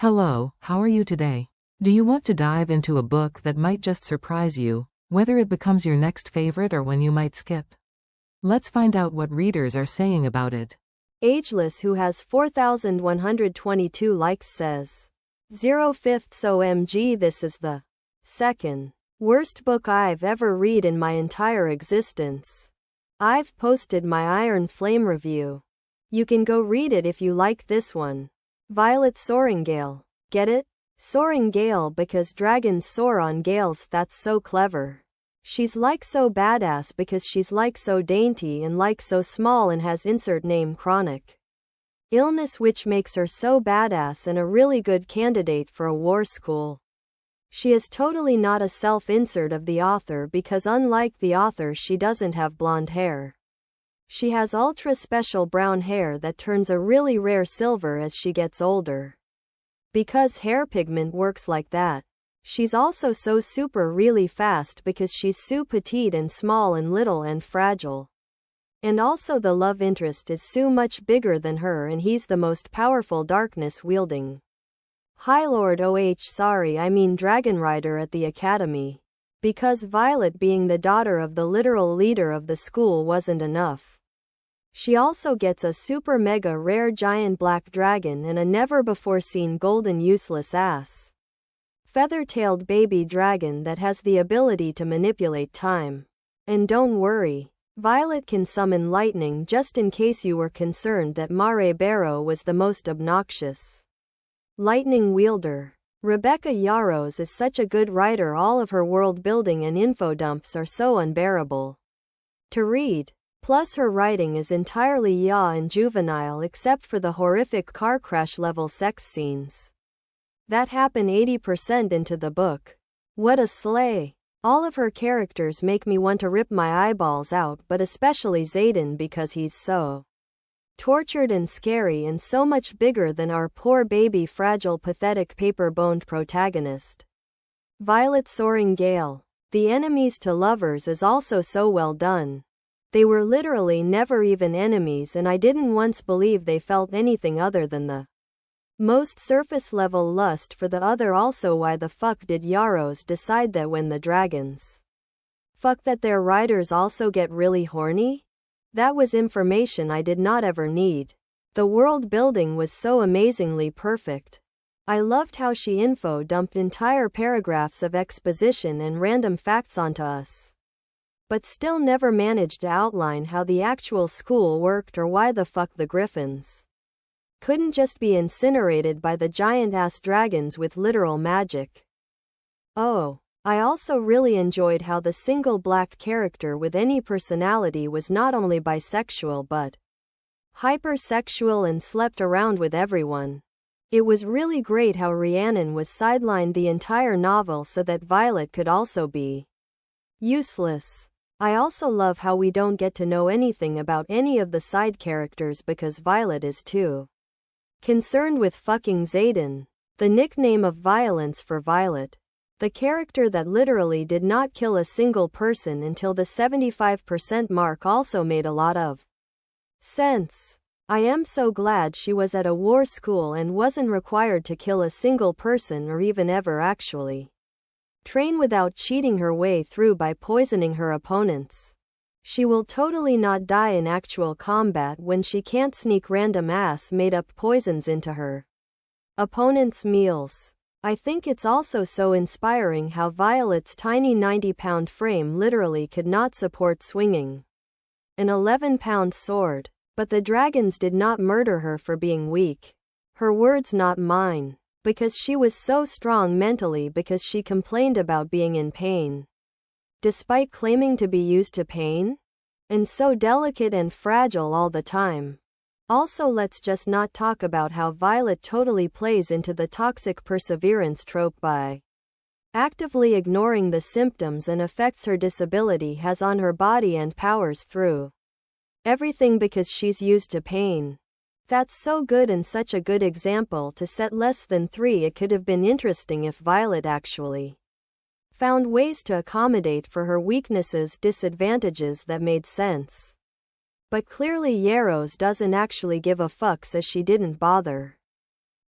Hello, how are you today? Do you want to dive into a book that might just surprise you, whether it becomes your next favorite or one you might skip? Let's find out what readers are saying about it. Ageless, who has 4,122 likes, says, 0/5 OMG, this is the second worst book I've ever read in my entire existence. I've posted my Iron Flame review. You can go read it if you like this one. Violet Soaring Gale. Get it? Soaring Gale because dragons soar on gales, that's so clever. She's like so badass because she's like so dainty and like so small and has insert name chronic illness, which makes her so badass and a really good candidate for a war school. She is totally not a self-insert of the author because unlike the author she doesn't have blonde hair. She has ultra special brown hair that turns a really rare silver as she gets older. Because hair pigment works like that. She's also so super really fast because she's so petite and small and little and fragile. And also the love interest is so much bigger than her and he's the most powerful darkness wielding High Lord I mean Dragon Rider at the Academy. Because Violet being the daughter of the literal leader of the school wasn't enough. She also gets a super mega rare giant black dragon and a never before seen golden useless ass feather-tailed baby dragon that has the ability to manipulate time. And don't worry, Violet can summon lightning, just in case you were concerned that Mare Barrow was the most obnoxious lightning wielder. Rebecca Yarros is such a good writer, all of her world building and info dumps are so unbearable to read. Plus her writing is entirely yaw and juvenile except for the horrific car crash level sex scenes that happen 80% into the book. What a slay! All of her characters make me want to rip my eyeballs out, but especially Xaden because he's so tortured and scary and so much bigger than our poor baby fragile pathetic paper-boned protagonist. Violet Soaring Gale. The enemies to lovers is also so well done. They were literally never even enemies and I didn't once believe they felt anything other than the most surface level lust for the other. Also, why the fuck did Yarros decide that when the dragons fuck that their riders also get really horny? That was information I did not ever need. The world building was so amazingly perfect. I loved how she info dumped entire paragraphs of exposition and random facts onto us, but still never managed to outline how the actual school worked or why the fuck the griffins couldn't just be incinerated by the giant-ass dragons with literal magic. Oh, I also really enjoyed how the single black character with any personality was not only bisexual but hypersexual and slept around with everyone. It was really great how Rhiannon was sidelined the entire novel so that Violet could also be useless. I also love how we don't get to know anything about any of the side characters because Violet is too concerned with fucking Xaden, the nickname of violence for Violet. The character that literally did not kill a single person until the 75% mark also made a lot of sense. I am so glad she was at a war school and wasn't required to kill a single person or even ever actually train without cheating her way through by poisoning her opponents. She will totally not die in actual combat when she can't sneak random ass made up poisons into her opponent's meals. I think it's also so inspiring how Violet's tiny 90-pound frame literally could not support swinging an 11-pound sword. But the dragons did not murder her for being weak. Her words, not mine. Because she was so strong mentally because she complained about being in pain, despite claiming to be used to pain? And so delicate and fragile all the time. Also, let's just not talk about how Violet totally plays into the toxic perseverance trope by actively ignoring the symptoms and effects her disability has on her body and powers through everything because she's used to pain. That's so good and such a good example to set less than 3. It could have been interesting if Violet actually found ways to accommodate for her weaknesses, disadvantages that made sense. But clearly Yarros doesn't actually give a fuck, so she didn't bother.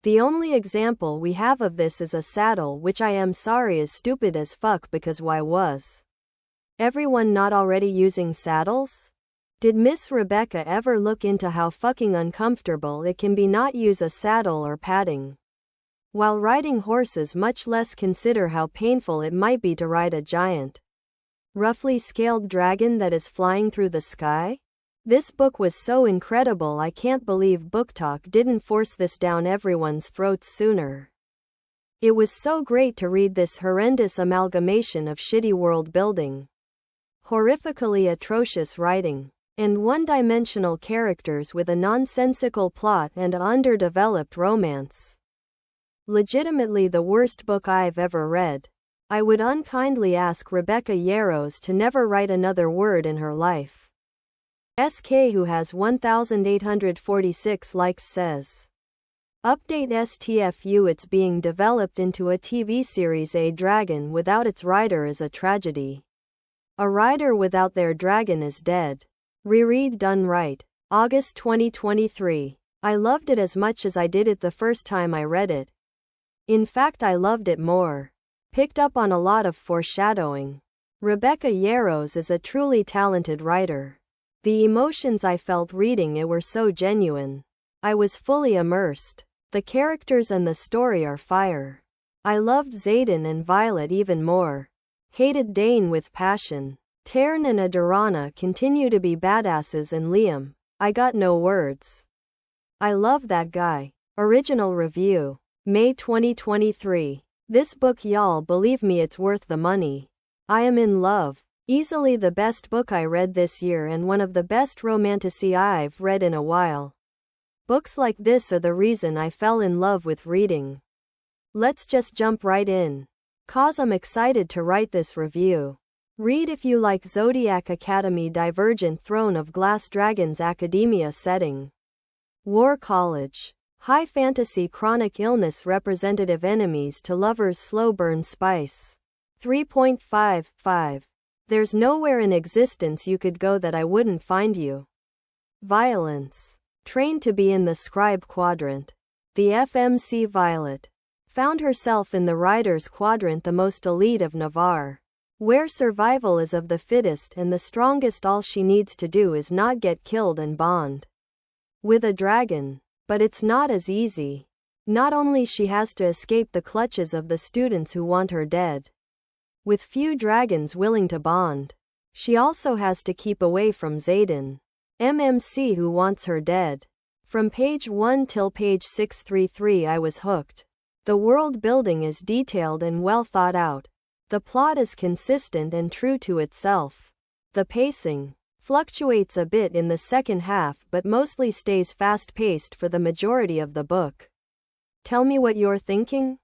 The only example we have of this is a saddle, which I am sorry is stupid as fuck, because why was everyone not already using saddles? Did Miss Rebecca ever look into how fucking uncomfortable it can be not use a saddle or padding while riding horses, much less consider how painful it might be to ride a giant, roughly scaled dragon that is flying through the sky? This book was so incredible, I can't believe Book Talk didn't force this down everyone's throats sooner. It was so great to read this horrendous amalgamation of shitty world building, horrifically atrocious writing, and one-dimensional characters with a nonsensical plot and an underdeveloped romance. Legitimately the worst book I've ever read. I would unkindly ask Rebecca Yarros to never write another word in her life. SK, who has 1,846 likes, says, update STFU, it's being developed into a TV series. A dragon without its rider is a tragedy. A rider without their dragon is dead. Reread done right. August 2023. I loved it as much as I did it the first time I read it. In fact, I loved it more. Picked up on a lot of foreshadowing. Rebecca Yarros is a truly talented writer. The emotions I felt reading it were so genuine. I was fully immersed. The characters and the story are fire. I loved Xaden and Violet even more. Hated Dane with passion. Taryn and Adirana continue to be badasses, and Liam, I got no words. I love that guy. Original review. May 2023. This book, y'all, believe me, it's worth the money. I am in love. Easily the best book I read this year and one of the best romantasy I've read in a while. Books like this are the reason I fell in love with reading. Let's just jump right in, 'cause I'm excited to write this review. Read if you like Zodiac Academy, Divergent, Throne of Glass, Dragons, Academia setting, War College, high fantasy, chronic illness, representative enemies to lovers, slow burn spice. 3.55. There's nowhere in existence you could go that I wouldn't find you. Violence. Trained to be in the scribe quadrant. The FMC Violet found herself in the writer's quadrant, the most elite of Navarre, where survival is of the fittest and the strongest. All she needs to do is not get killed and bond with a dragon. But it's not as easy. Not only she has to escape the clutches of the students who want her dead, with few dragons willing to bond, she also has to keep away from Xaden, MMC, who wants her dead. From page 1 till page 633 I was hooked. The world building is detailed and well thought out. The plot is consistent and true to itself. The pacing fluctuates a bit in the second half but mostly stays fast-paced for the majority of the book. Tell me what you're thinking?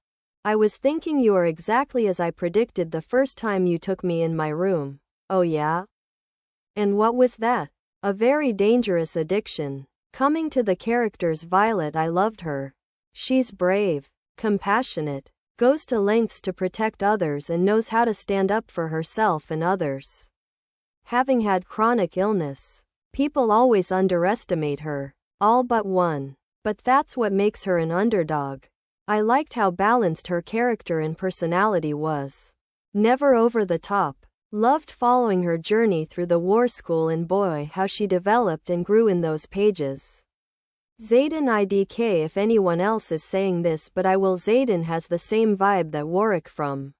I was thinking you are exactly as I predicted the first time you took me in my room. Oh yeah? And what was that? A very dangerous addiction. Coming to the characters, Violet, I loved her. She's brave, compassionate, goes to lengths to protect others and knows how to stand up for herself and others. Having had chronic illness, people always underestimate her, all but one. But that's what makes her an underdog. I liked how balanced her character and personality was. Never over the top. Loved following her journey through the war school, and boy, how she developed and grew in those pages. Xaden IDK, if anyone else is saying this, but I will. Xaden has the same vibe that Warwick from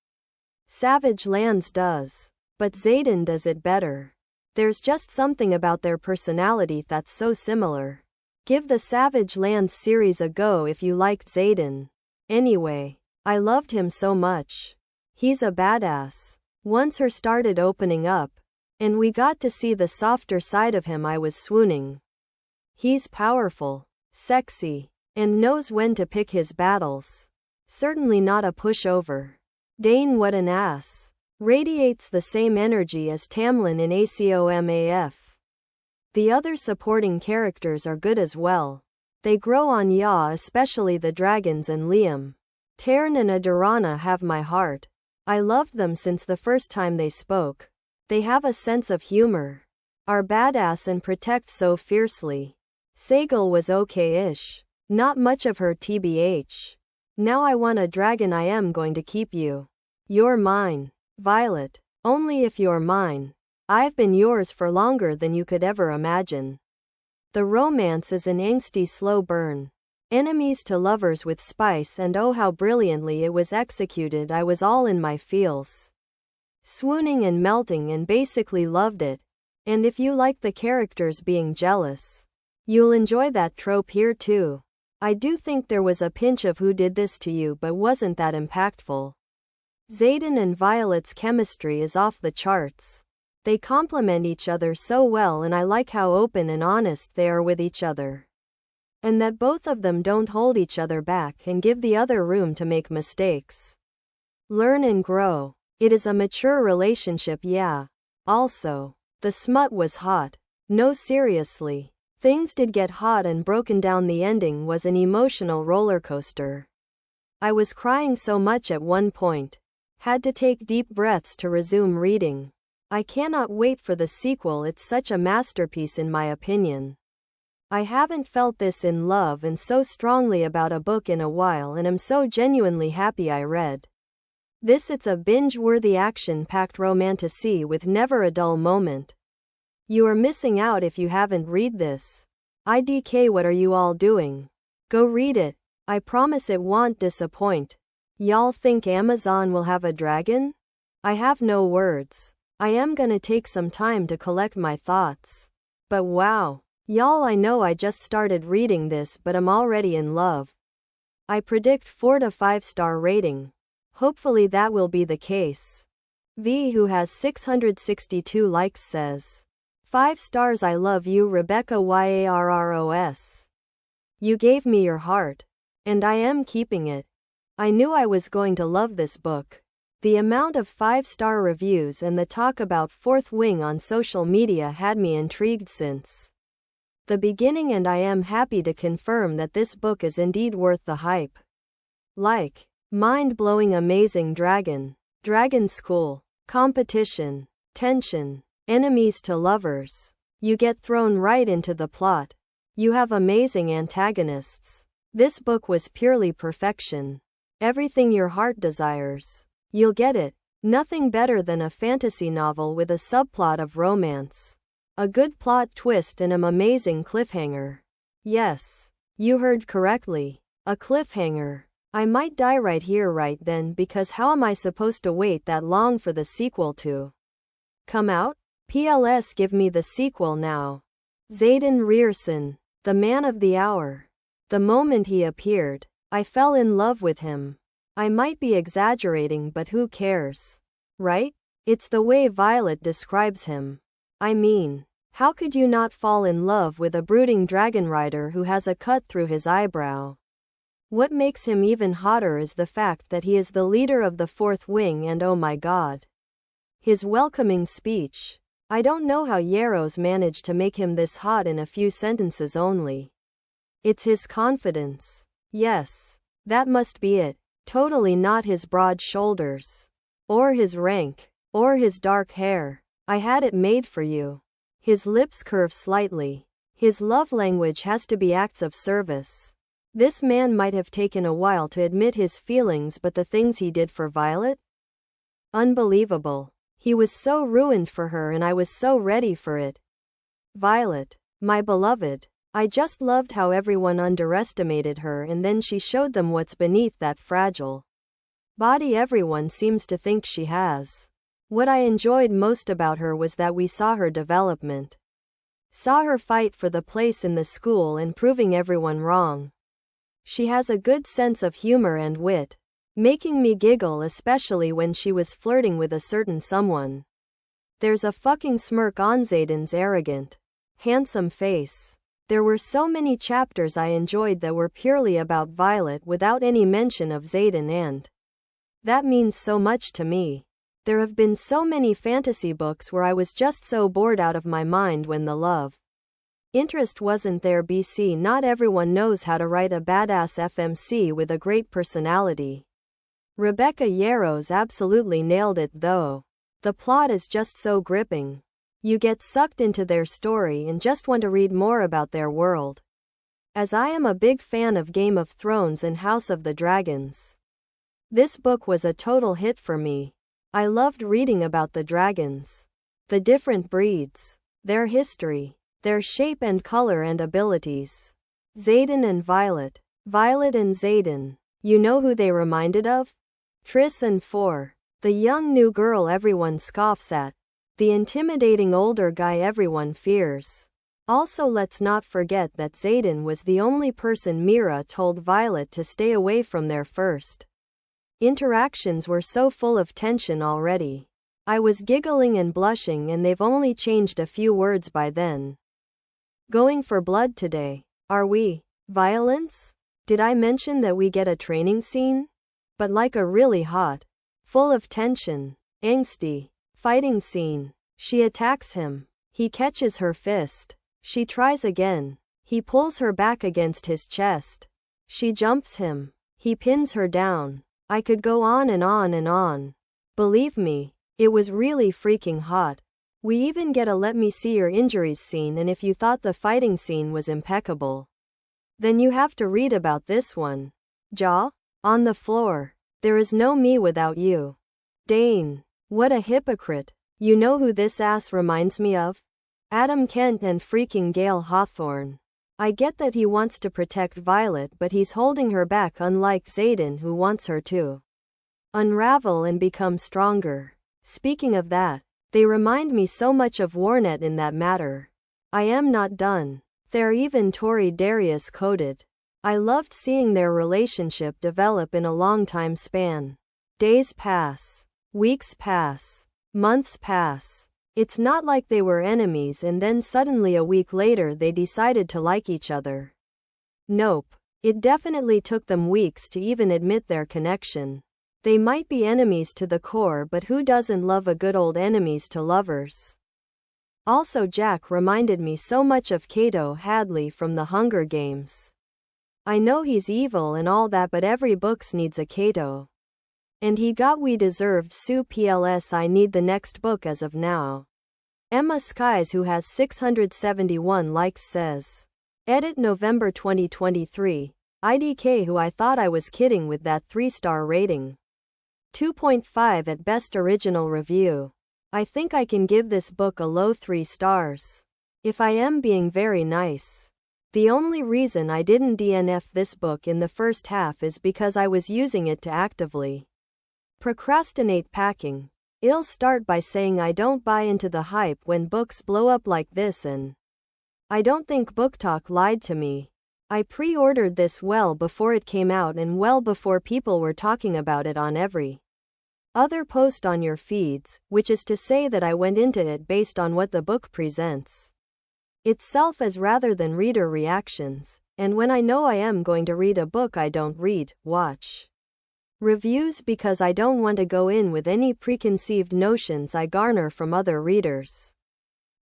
Savage Lands does. But Xaden does it better. There's just something about their personality that's so similar. Give the Savage Lands series a go if you liked Xaden. Anyway, I loved him so much. He's a badass. Once her started opening up, and we got to see the softer side of him, I was swooning. He's powerful, sexy, and knows when to pick his battles. Certainly not a pushover. Dane, what an ass. Radiates the same energy as Tamlin in ACOMAF. The other supporting characters are good as well. They grow on ya, especially the dragons and Liam. Taryn and Adirana have my heart. I loved them since the first time they spoke. They have a sense of humor, are badass and protect so fiercely. Sagal was okay-ish. Not much of her tbh. Now I want a dragon. I am going to keep you. You're mine, Violet. Only if you're mine. I've been yours for longer than you could ever imagine. The romance is an angsty slow burn. Enemies to lovers with spice, and oh how brilliantly it was executed. I was all in my feels. Swooning and melting, and basically loved it. And if you like the characters being jealous, you'll enjoy that trope here too. I do think there was a pinch of who did this to you, but wasn't that impactful. Xaden and Violet's chemistry is off the charts. They complement each other so well, and I like how open and honest they are with each other. And that both of them don't hold each other back and give the other room to make mistakes. Learn and grow. It is a mature relationship, yeah. Also, the smut was hot. No, seriously. Things did get hot and broken down. The ending was an emotional roller coaster. I was crying so much at one point. Had to take deep breaths to resume reading. I cannot wait for the sequel. It's such a masterpiece in my opinion. I haven't felt this in love and so strongly about a book in a while, and am so genuinely happy I read this. It's a binge-worthy action-packed romantasy with never a dull moment. You are missing out if you haven't read this. IDK, what are you all doing? Go read it. I promise it won't disappoint. Y'all think Amazon will have a dragon? I have no words. I am gonna take some time to collect my thoughts. But wow. Y'all, I know I just started reading this, but I'm already in love. I predict 4 to 5 star rating. Hopefully that will be the case. V, who has 662 likes, says 5 stars. I love you, Rebecca Yarros. You gave me your heart. And I am keeping it. I knew I was going to love this book. The amount of 5-star reviews and the talk about Fourth Wing on social media had me intrigued since the beginning, and I am happy to confirm that this book is indeed worth the hype. Like, mind-blowing, amazing dragon school, competition, tension, enemies to lovers. You get thrown right into the plot. You have amazing antagonists. This book was purely perfection. Everything your heart desires. You'll get it. Nothing better than a fantasy novel with a subplot of romance. A good plot twist and an amazing cliffhanger. Yes, you heard correctly. A cliffhanger. I might die right here right then, because how am I supposed to wait that long for the sequel to come out? PLS, give me the sequel now. Xaden Rierson, the man of the hour. The moment he appeared, I fell in love with him. I might be exaggerating, but who cares? Right? It's the way Violet describes him. I mean, how could you not fall in love with a brooding dragon rider who has a cut through his eyebrow? What makes him even hotter is the fact that he is the leader of the Fourth Wing, and oh my god, his welcoming speech. I don't know how Yarros managed to make him this hot in a few sentences only. It's his confidence. Yes, that must be it. Totally not his broad shoulders. Or his rank. Or his dark hair. I had it made for you. His lips curve slightly. His love language has to be acts of service. This man might have taken a while to admit his feelings, but the things he did for Violet? Unbelievable. He was so ruined for her, and I was so ready for it. Violet, my beloved. I just loved how everyone underestimated her, and then she showed them what's beneath that fragile body everyone seems to think she has. What I enjoyed most about her was that we saw her development. Saw her fight for the place in the school and proving everyone wrong. She has a good sense of humor and wit, making me giggle, especially when she was flirting with a certain someone. There's a fucking smirk on Xaden's arrogant, handsome face. There were so many chapters I enjoyed that were purely about Violet without any mention of Xaden, and that means so much to me. There have been so many fantasy books where I was just so bored out of my mind when the love interest wasn't there. BC, not everyone knows how to write a badass FMC with a great personality. Rebecca Yarros absolutely nailed it though. The plot is just so gripping. You get sucked into their story and just want to read more about their world. as I am a big fan of Game of Thrones and House of the Dragons. This book was a total hit for me. I loved reading about the dragons, the different breeds, their history, their shape and color and abilities. Xaden and Violet. Violet and Xaden. You know who they reminded of? Triss and Four. The young new girl everyone scoffs at. The intimidating older guy everyone fears. Also, let's not forget that Xaden was the only person Mira told Violet to stay away from. Their first interactions were so full of tension already. I was giggling and blushing, and they've only changed a few words by then. Going for blood today, are we? Violence? Did I mention that we get a training scene? But like a really hot, full of tension, angsty, fighting scene. She attacks him. He catches her fist. She tries again. He pulls her back against his chest. She jumps him. He pins her down. I could go on and on and on. Believe me, it was really freaking hot. We even get a let me see your injuries scene, and if you thought the fighting scene was impeccable, then you have to read about this one. Jaw? On the floor. There is no me without you. Dane. What a hypocrite. You know who this ass reminds me of? Adam Kent and freaking Gale Hawthorne. I get that he wants to protect Violet, but he's holding her back, unlike Xaden, who wants her to unravel and become stronger. Speaking of that, they remind me so much of Warnet in that matter. I am not done. They're even Tory Darius coded. I loved seeing their relationship develop in a long time span. Days pass. Weeks pass. Months pass. It's not like they were enemies and then suddenly a week later they decided to like each other. Nope. It definitely took them weeks to even admit their connection. They might be enemies to the core, but who doesn't love a good old enemies to lovers? Also, Jack reminded me so much of Cato Hadley from the Hunger Games. I know he's evil and all that, but every book needs a Cato. And he got we deserved Sue PLS. I need the next book as of now. Emma Skies, who has 671 likes, says. Edit November 2023. IDK, who I thought I was kidding with that 3-star rating. 2.5 at best original review. I think I can give this book a low 3 stars. If I am being very nice. The only reason I didn't DNF this book in the first half is because I was using it to actively procrastinate packing. I'll start by saying I don't buy into the hype when books blow up like this, and I don't think BookTok lied to me. I pre-ordered this well before it came out and well before people were talking about it on every other post on your feeds, which is to say that I went into it based on what the book presents itself as rather than reader reactions. And when I know I am going to read a book, I don't read, watch reviews, because I don't want to go in with any preconceived notions I garner from other readers.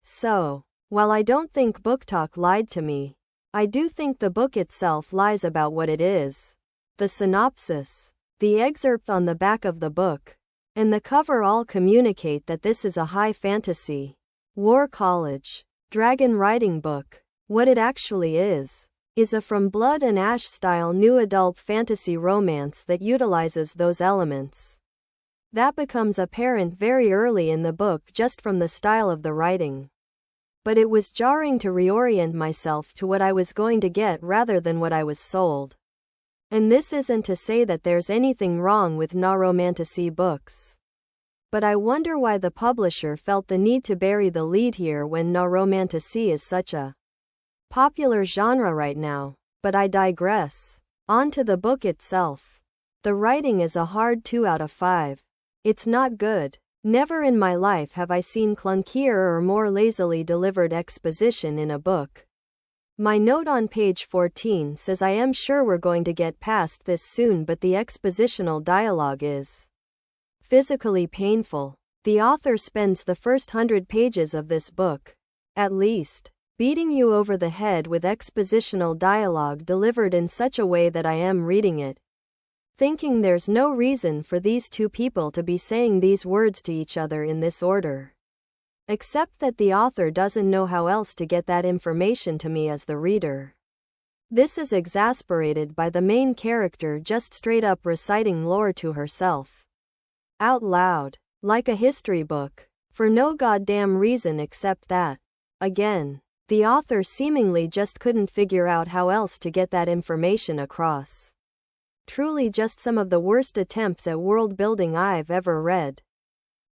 So, while I don't think BookTok lied to me, I do think the book itself lies about what it is. The synopsis, the excerpt on the back of the book, and the cover all communicate that this is a high fantasy, War College, dragon riding book. What it actually is a From Blood and Ash style new adult fantasy romance that utilizes those elements. That becomes apparent very early in the book just from the style of the writing. But it was jarring to reorient myself to what I was going to get rather than what I was sold. And this isn't to say that there's anything wrong with na-romantasy books. But I wonder why the publisher felt the need to bury the lead here when na-romantasy is such a popular genre right now. But I digress. On to the book itself. The writing is a hard 2 out of 5. It's not good. Never in my life have I seen clunkier or more lazily delivered exposition in a book. My note on page 14 says I am sure we're going to get past this soon, but the expositional dialogue is physically painful. The author spends the first 100 pages of this book, at least, beating you over the head with expositional dialogue delivered in such a way that I am reading it, thinking there's no reason for these two people to be saying these words to each other in this order. Except that the author doesn't know how else to get that information to me as the reader. This is exasperated by the main character just straight up reciting lore to herself. Out loud. Like a history book. For no goddamn reason except that. Again. The author seemingly just couldn't figure out how else to get that information across. Truly just some of the worst attempts at world building I've ever read.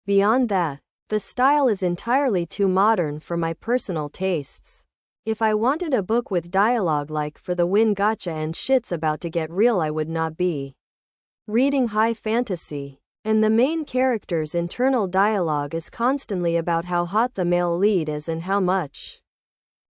Beyond that, the style is entirely too modern for my personal tastes. If I wanted a book with dialogue like For the Win Gotcha and shit's about to get real, I would not be reading high fantasy. And the main character's internal dialogue is constantly about how hot the male lead is and how much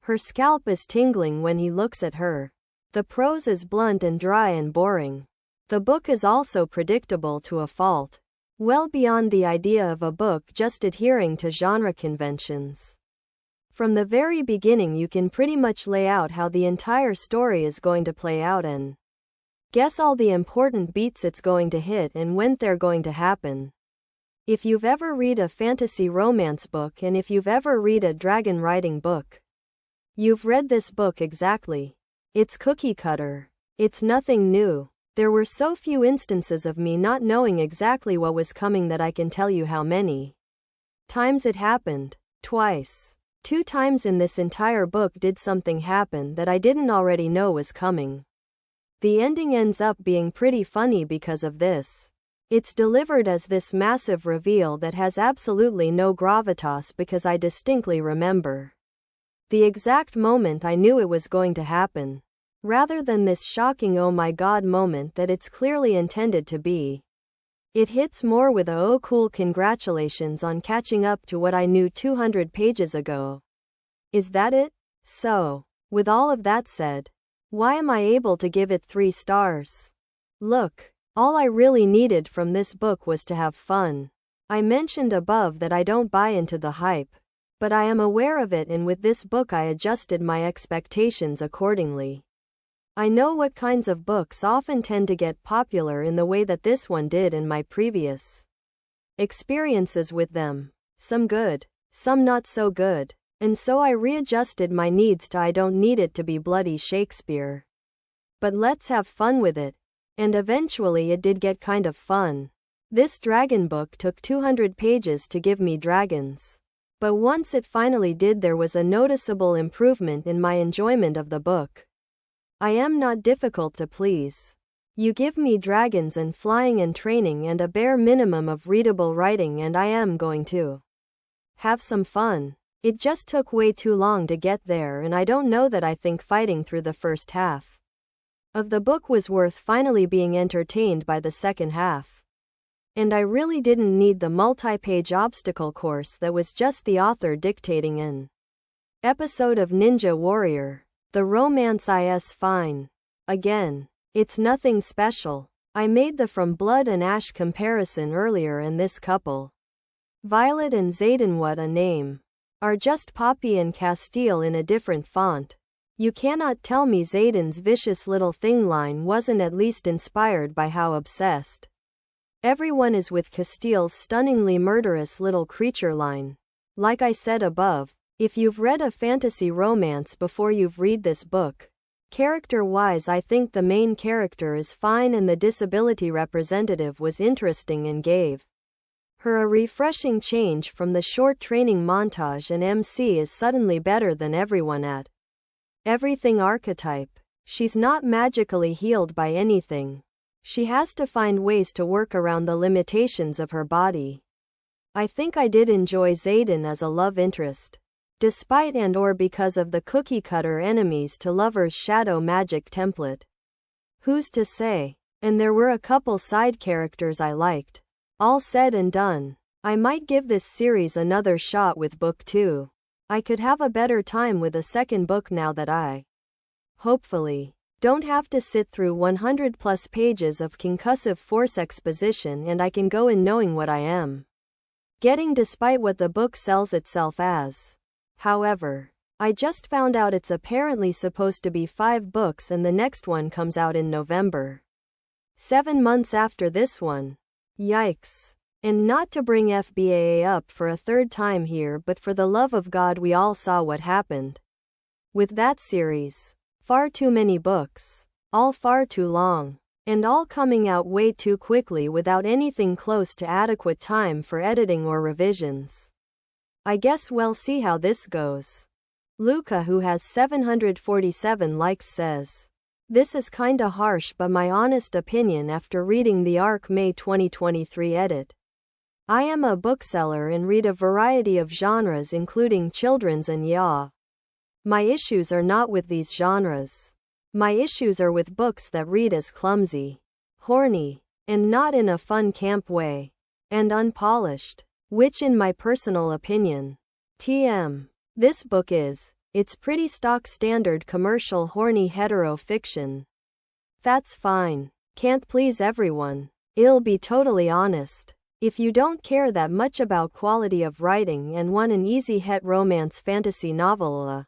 her scalp is tingling when he looks at her. The prose is blunt and dry and boring. The book is also predictable to a fault. Well beyond the idea of a book just adhering to genre conventions. From the very beginning you can pretty much lay out how the entire story is going to play out and guess all the important beats it's going to hit and when they're going to happen. If you've ever read a fantasy romance book and if you've ever read a dragon riding book, you've read this book exactly. It's cookie cutter. It's nothing new. There were so few instances of me not knowing exactly what was coming that I can tell you how many times it happened. Twice. 2 times in this entire book did something happen that I didn't already know was coming. The ending ends up being pretty funny because of this. It's delivered as this massive reveal that has absolutely no gravitas because I distinctly remember the exact moment I knew it was going to happen. Rather than this shocking oh my god moment that it's clearly intended to be. It hits more with a oh cool congratulations on catching up to what I knew 200 pages ago. Is that it? So, with all of that said, why am I able to give it 3 stars? Look, all I really needed from this book was to have fun. I mentioned above that I don't buy into the hype, but I am aware of it, and with this book I adjusted my expectations accordingly. I know what kinds of books often tend to get popular in the way that this one did in my previous experiences with them. Some good, some not so good. And so I readjusted my needs to I don't need it to be bloody Shakespeare. But let's have fun with it. And eventually it did get kind of fun. This dragon book took 200 pages to give me dragons. But once it finally did, there was a noticeable improvement in my enjoyment of the book. I am not difficult to please. You give me dragons and flying and training and a bare minimum of readable writing and I am going to have some fun. It just took way too long to get there, and I don't know that I think fighting through the first half of the book was worth finally being entertained by the second half. And I really didn't need the multi-page obstacle course that was just the author dictating an episode of Ninja Warrior. The romance is fine. Again, it's nothing special. I made the From Blood and Ash comparison earlier, and this couple, Violet and Xaden, what a name, are just Poppy and Castile in a different font. You cannot tell me Xaden's vicious little thing line wasn't at least inspired by how obsessed everyone is with Castile's stunningly murderous little creature line. Like I said above, if you've read a fantasy romance before you've read this book, character-wise I think the main character is fine and the disability representative was interesting and gave her a refreshing change from the short training montage, and MC is suddenly better than everyone at everything archetype. She's not magically healed by anything. She has to find ways to work around the limitations of her body. I think I did enjoy Xaden as a love interest, despite and or because of the cookie-cutter enemies to lovers shadow magic template. Who's to say? And there were a couple side characters I liked. All said and done, I might give this series another shot with book 2. I could have a better time with a second book now that I, hopefully, don't have to sit through 100 plus pages of concussive force exposition, and I can go in knowing what I am getting despite what the book sells itself as. However, I just found out it's apparently supposed to be 5 books and the next one comes out in November. 7 months after this one. Yikes. And not to bring FBAA up for a third time here, but for the love of God, we all saw what happened with that series. Far too many books. All far too long. And all coming out way too quickly without anything close to adequate time for editing or revisions. I guess we'll see how this goes. Luca, who has 747 likes, says, "This is kinda harsh, but my honest opinion after reading the ARC May 2023 edit. I am a bookseller and read a variety of genres including children's and YA. My issues are not with these genres. My issues are with books that read as clumsy, horny, and not in a fun camp way, and unpolished, which in my personal opinion, TM, this book is. It's pretty stock standard commercial horny hetero fiction. That's fine. Can't please everyone. I'll be totally honest. If you don't care that much about quality of writing and want an easy het romance fantasy novel,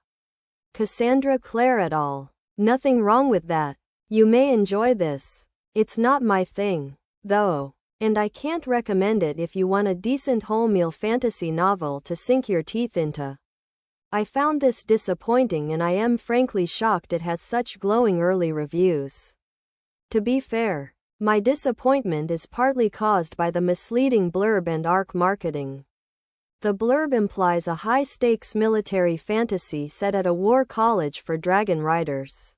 Cassandra Clare et al., nothing wrong with that. You may enjoy this. It's not my thing, though, and I can't recommend it if you want a decent wholemeal fantasy novel to sink your teeth into. I found this disappointing and I am frankly shocked it has such glowing early reviews. To be fair, my disappointment is partly caused by the misleading blurb and ARC marketing. The blurb implies a high-stakes military fantasy set at a war college for dragon riders.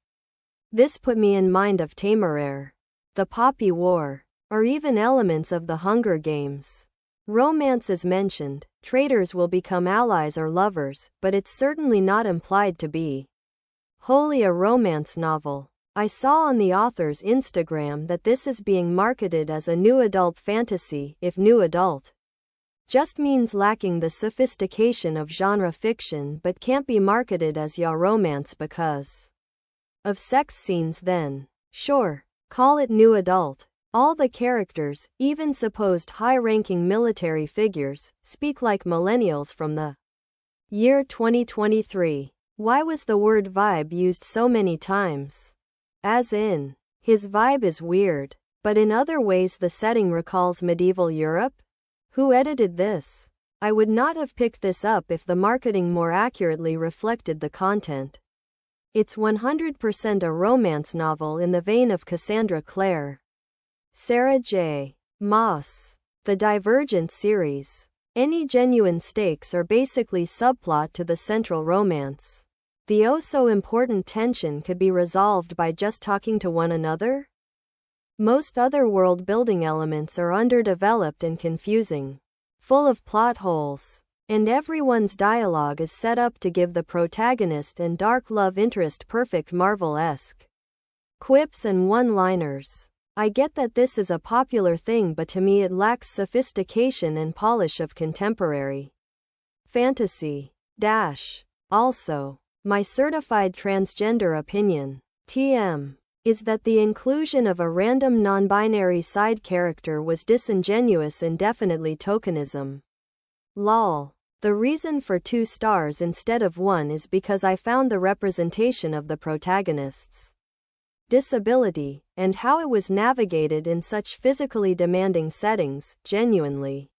This put me in mind of Temeraire, the Poppy War, or even elements of the Hunger Games. Romance is mentioned, traitors will become allies or lovers, but it's certainly not implied to be wholly a romance novel. I saw on the author's Instagram that this is being marketed as a new adult fantasy, if new adult just means lacking the sophistication of genre fiction but can't be marketed as ya romance because of sex scenes, then sure, call it new adult. All the characters, even supposed high-ranking military figures, speak like millennials from the year 2023. Why was the word vibe used so many times? As in, his vibe is weird, but in other ways the setting recalls medieval Europe? Who edited this? I would not have picked this up if the marketing more accurately reflected the content. It's 100% a romance novel in the vein of Cassandra Clare. Sarah J. Maas. The Divergent series. Any genuine stakes are basically subplot to the central romance. The oh-so-important tension could be resolved by just talking to one another? Most other world-building elements are underdeveloped and confusing, full of plot holes, and everyone's dialogue is set up to give the protagonist and dark love interest perfect Marvel-esque quips and one-liners. I get that this is a popular thing, but to me it lacks sophistication and polish of contemporary fantasy. Also, my certified transgender opinion, TM, is that the inclusion of a random non-binary side character was disingenuous and definitely tokenism. Lol. The reason for 2 stars instead of 1 is because I found the representation of the protagonist's disability, and how it was navigated in such physically demanding settings, genuinely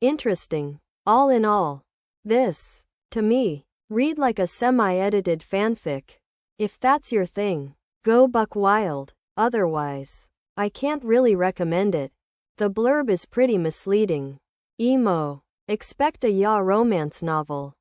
interesting. All in all, this, to me, read like a semi-edited fanfic. If that's your thing, go buck wild. Otherwise, I can't really recommend it. The blurb is pretty misleading. Emo. Expect a ya romance novel.